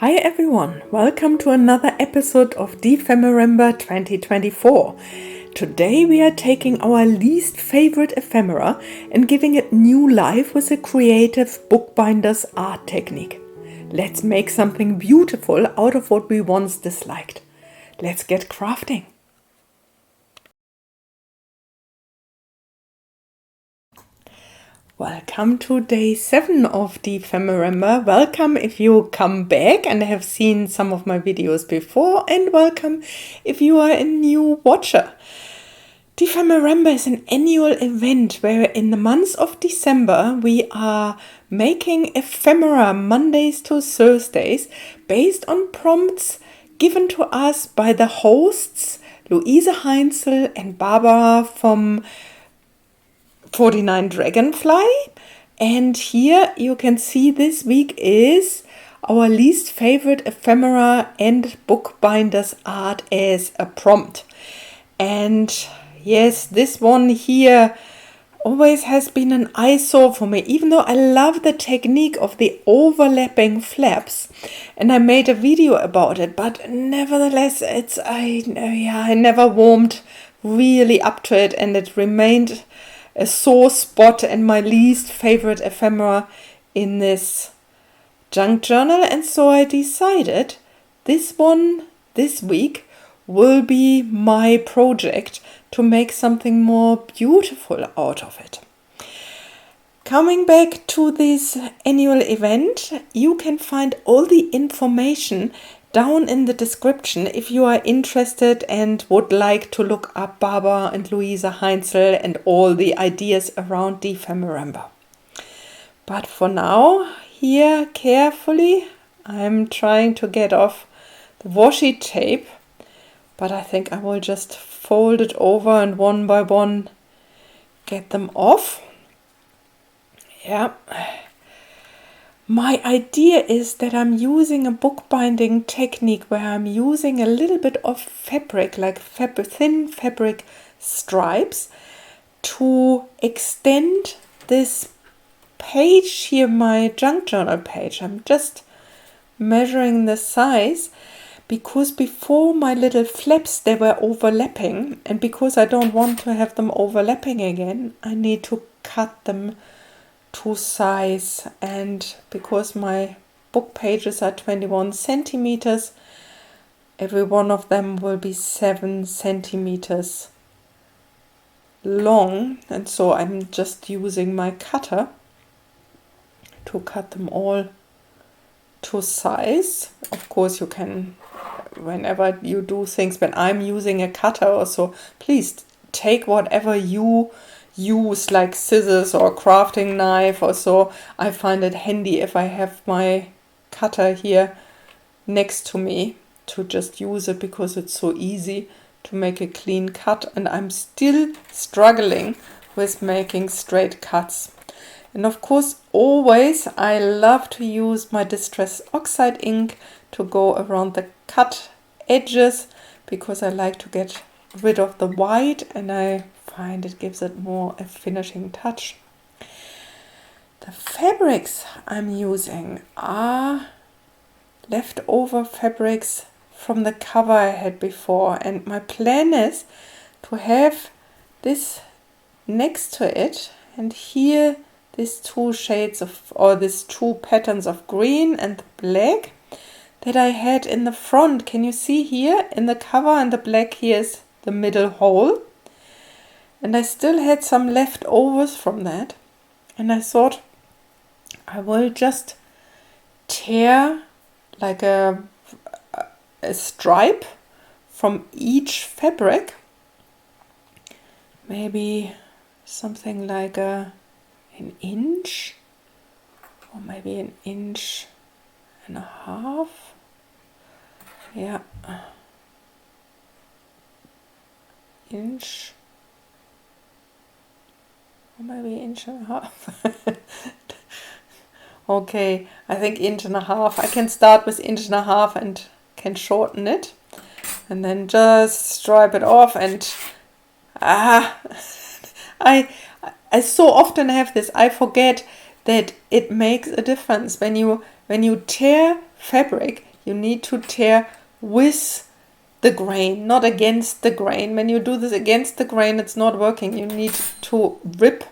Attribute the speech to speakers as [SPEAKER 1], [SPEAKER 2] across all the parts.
[SPEAKER 1] Hi everyone, welcome to another episode of DEPHEMEREMBER 2024. Today we are taking our least favorite ephemera and giving it new life with a creative bookbinder's art technique. Let's make something beautiful out of what we once disliked. Let's get crafting. Welcome to day 7 of DEPHEMEREMBER. Welcome if you come back and have seen some of my videos before, and welcome if you are a new watcher. DEPHEMEREMBER is an annual event where in the month of December we are making ephemera Mondays to Thursdays based on prompts given to us by the hosts Luise Heinzel and Barbara from 49 Dragonfly. And here you can see this week is our least favorite ephemera and bookbinder's art as a prompt. And yes, this one here always has been an eyesore for me, even though I love the technique of the overlapping flaps, and I made a video about it, but nevertheless I never warmed really up to it, and it remained a sore spot and my least favorite ephemera in this junk journal. And so I decided this one this week will be my project to make something more beautiful out of it. Coming back to this annual event, you can find all the information down in the description if you are interested and would like to look up Barbara and Luise Heinzel and all the ideas around DEPHEMEREMBER. But for now, here carefully, I'm trying to get off the washi tape, but I think I will just fold it over and one by one get them off. Yeah. My idea is that I'm using a bookbinding technique where I'm using a little bit of fabric, like thin fabric stripes, to extend this page here, my junk journal page. I'm just measuring the size because before my little flaps, they were overlapping, and because I don't want to have them overlapping again, I need to cut them to size. And because my book pages are 21 centimeters, every one of them will be 7 centimeters long, and so I'm just using my cutter to cut them all to size. Of course you can, whenever you do things, when I'm using a cutter or so, please take whatever you use, like scissors or crafting knife or so. I find it handy if I have my cutter here next to me to just use it, because it's so easy to make a clean cut, and I'm still struggling with making straight cuts. And of course, always I love to use my Distress Oxide ink to go around the cut edges, because I like to get rid of the white and I find it gives it more a finishing touch. The fabrics I'm using are leftover fabrics from the cover I had before, and my plan is to have this next to it, and here these two shades of, or these two patterns of green and black that I had in the front. Can you see here in the cover, and the black here is the middle hole, and I still had some leftovers from that, and I thought I will just tear like a stripe from each fabric, maybe something like an inch, or maybe an inch and a half. Yeah, inch, or maybe inch and a half. Okay, I think inch and a half. I can start with inch and a half and can shorten it, and then just stripe it off. And I so often have this. I forget that it makes a difference when you tear fabric. You need to tear with the grain, not against the grain. When you do this against the grain, it's not working. You need to rip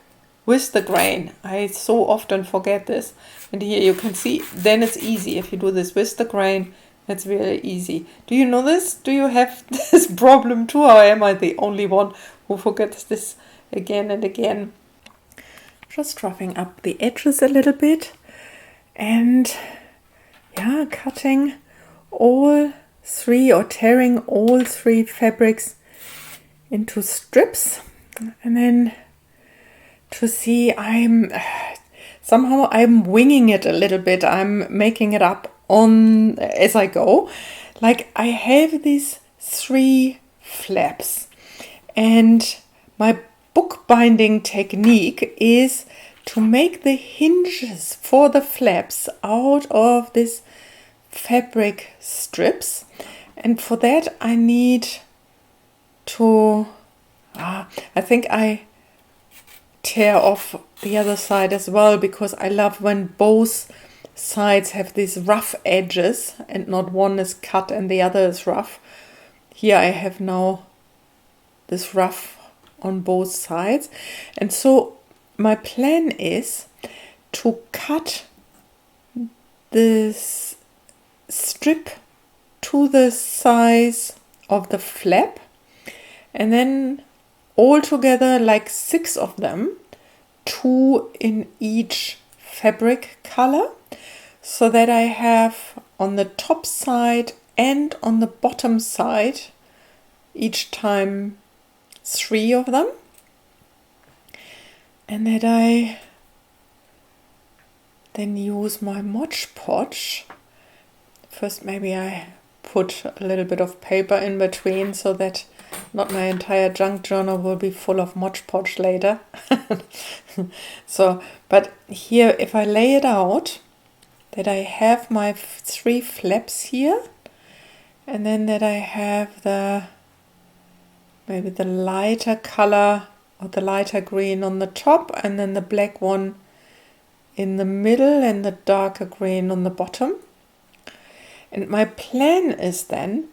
[SPEAKER 1] with the grain. I so often forget this. And here you can see, then it's easy. If you do this with the grain, it's really easy. Do you know this? Do you have this problem too? Or am I the only one who forgets this again and again? Just roughing up the edges a little bit. And yeah, cutting all three or tearing all three fabrics into strips. And then to see, I'm winging it a little bit. I'm making it up on as I go. Like I have these 3 flaps, and my bookbinding technique is to make the hinges for the flaps out of this fabric strips, and for that I need to I think I tear off the other side as well, because I love when both sides have these rough edges and not one is cut and the other is rough. Here I have now this rough on both sides, and so my plan is to cut this strip to the size of the flap, and then all together like 6 of them, 2 in each fabric color, so that I have on the top side and on the bottom side each time 3 of them, and that I then use my Mod Podge. First maybe I put a little bit of paper in between so that not my entire junk journal will be full of Mod Podge later. So, but here if I lay it out, that I have my 3 flaps here, and then that I have maybe the lighter color or the lighter green on the top, and then the black one in the middle and the darker green on the bottom. And my plan is then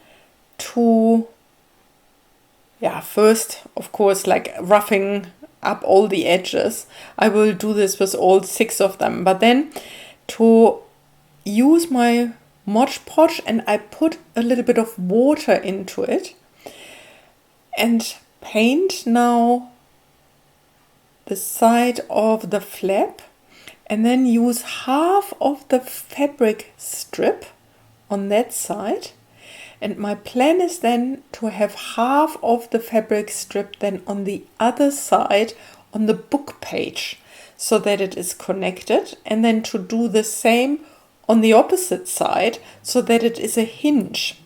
[SPEAKER 1] to, first, of course, like roughing up all the edges. I will do this with all 6 of them, but then to use my Mod Podge, and I put a little bit of water into it and paint now the side of the flap, and then use half of the fabric strip on that side. And my plan is then to have half of the fabric strip then on the other side on the book page, so that it is connected, and then to do the same on the opposite side so that it is a hinge.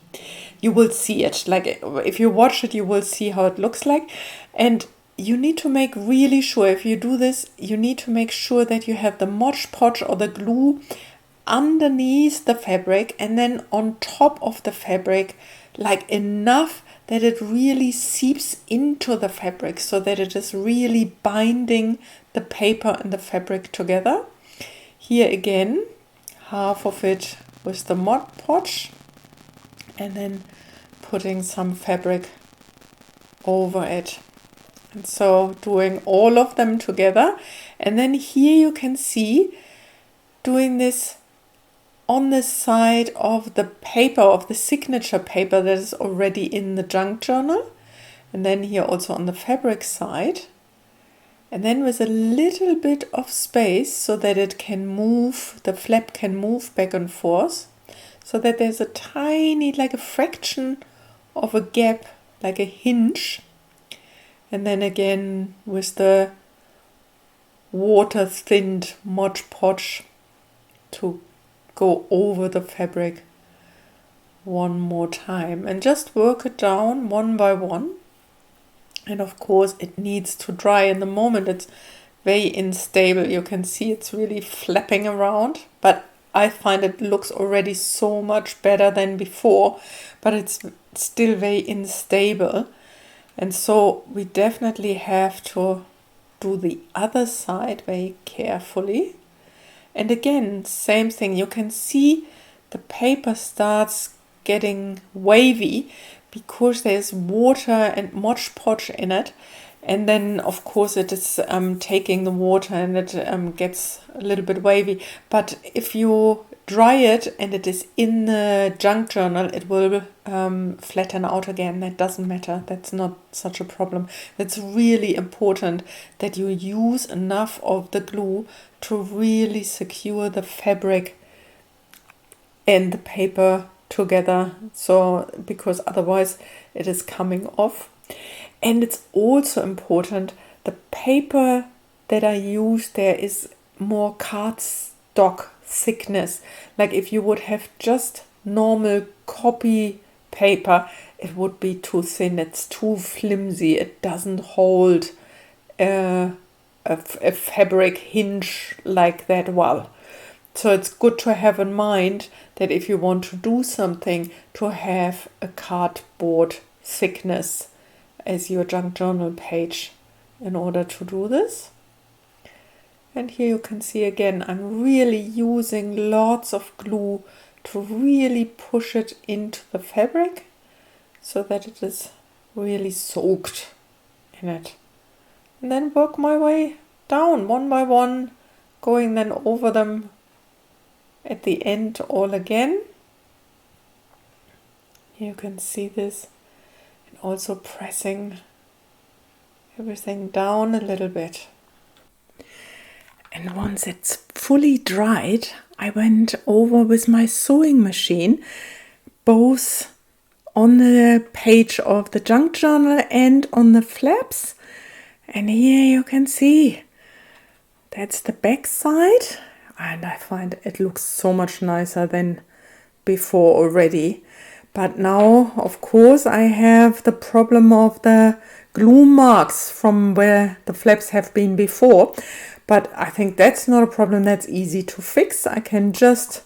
[SPEAKER 1] You will see it, like if you watch it, you will see how it looks like. And you need to make really sure, if you do this, you need to make sure that you have the Mod Podge or the glue underneath the fabric, and then on top of the fabric, like enough that it really seeps into the fabric, so that it is really binding the paper and the fabric together. Here again, half of it with the Mod Podge, and then putting some fabric over it. And so doing all of them together. And then here you can see doing this on the side of the paper, of the signature paper that is already in the junk journal. And then here also on the fabric side. And then with a little bit of space so that it can move, the flap can move back and forth, so that there's a tiny, like a fraction of a gap, like a hinge. And then again with the water thinned Mod Podge to go over the fabric one more time, and just work it down one by one. And of course it needs to dry. In the moment it's very unstable. You can see it's really flapping around, but I find it looks already so much better than before, but it's still very unstable. And so we definitely have to do the other side very carefully. And again, same thing. You can see the paper starts getting wavy because there's water and Mod Podge in it. And then, of course, it is taking the water and it gets a little bit wavy. But if you dry it and it is in the junk journal, it will flatten out again. That doesn't matter. That's not such a problem. It's really important that you use enough of the glue to really secure the fabric and the paper together. So, because otherwise it is coming off. And it's also important, the paper that I use there is more cardstock thickness. Like if you would have just normal copy paper, it would be too thin. It's too flimsy. It doesn't hold a fabric hinge like that well. So it's good to have in mind that if you want to do something, to have a cardboard thickness as your junk journal page in order to do this. And here you can see again, I'm really using lots of glue to really push it into the fabric so that it is really soaked in it. And then work my way down one by one, going then over them at the end all again. Here you can see this. Also pressing everything down a little bit. And once it's fully dried, I went over with my sewing machine, both on the page of the junk journal and on the flaps. And here you can see, that's the back side. And I find it looks so much nicer than before already. But now, of course, I have the problem of the glue marks from where the flaps have been before. But I think that's not a problem. That's easy to fix. I can just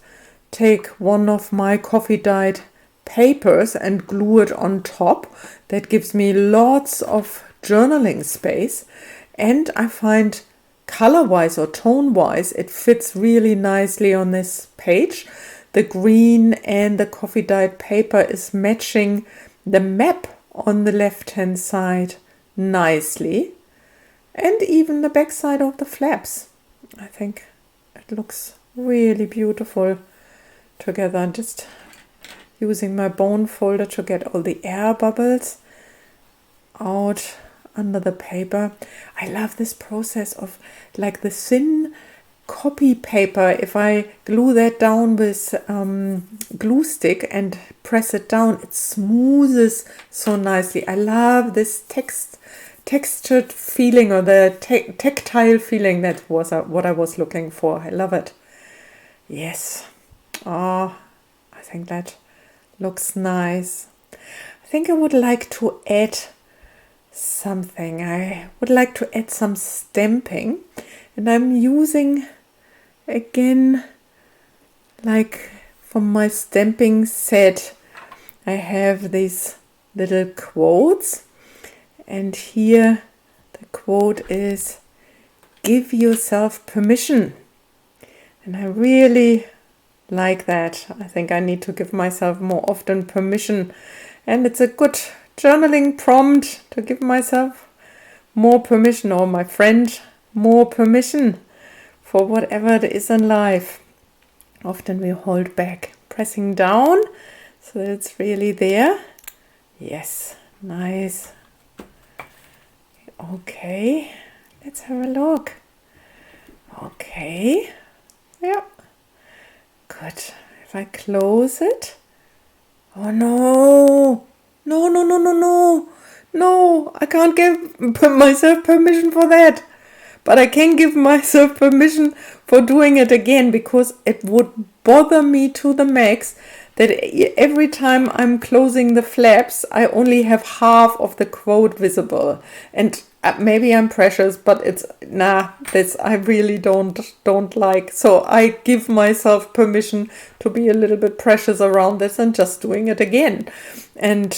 [SPEAKER 1] take one of my coffee dyed papers and glue it on top. That gives me lots of journaling space. And I find color-wise or tone-wise, it fits really nicely on this page. The green and the coffee dyed paper is matching the map on the left hand side nicely, and even the back side of the flaps. I think it looks really beautiful together. I'm just using my bone folder to get all the air bubbles out under the paper. I love this process of like the thin copy paper. If I glue that down with glue stick and press it down, it smoothes so nicely. I love this textured feeling, or the tactile feeling. That was what I was looking for. I love it. Yes. Oh, I think that looks nice. I think I would like to add something. I would like to add some stamping, and I'm using again, like from my stamping set, I have these little quotes, and here the quote is, "Give yourself permission." And I really like that. I think I need to give myself more often permission, and it's a good journaling prompt to give myself more permission, or my friend more permission for whatever it is in life. Often we hold back, pressing down so that it's really there. Yes, nice. Okay, let's have a look. Okay, yeah, good. If I close it, oh no, no, I can't give myself permission for that. But I can give myself permission for doing it again, because it would bother me to the max that every time I'm closing the flaps, I only have half of the quote visible. And maybe I'm precious, but it's, this I really don't like. So I give myself permission to be a little bit precious around this and just doing it again. And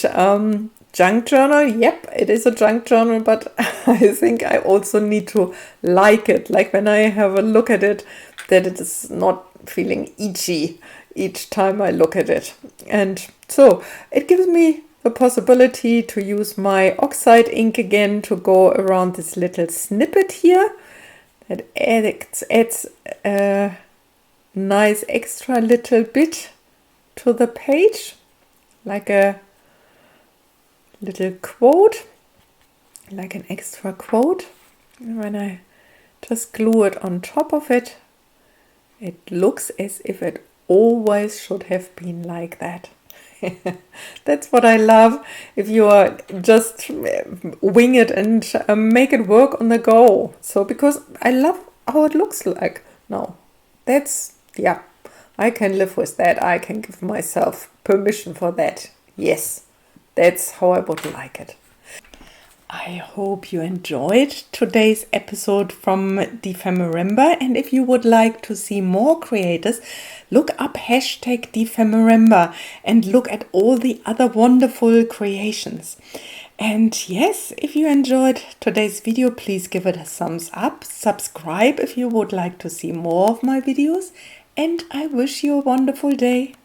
[SPEAKER 1] junk journal, yep, it is a junk journal, but I think I also need to like it. Like when I have a look at it, that it is not feeling itchy each time I look at it. And so it gives me the possibility to use my oxide ink again to go around this little snippet here. That adds a nice extra little bit to the page, like a little quote, like an extra quote. And when I just glue it on top of it, it looks as if it always should have been like that. That's what I love. If you are just wing it and make it work on the go. So because I love how it looks like now. That's, yeah, I can live with that. I can give myself permission for that. Yes, that's how I would like it. I hope you enjoyed today's episode from DEPHEMEREMBER, and if you would like to see more creators, look up #DEPHEMEREMBER and look at all the other wonderful creations. And yes, if you enjoyed today's video, please give it a thumbs up, subscribe if you would like to see more of my videos, and I wish you a wonderful day.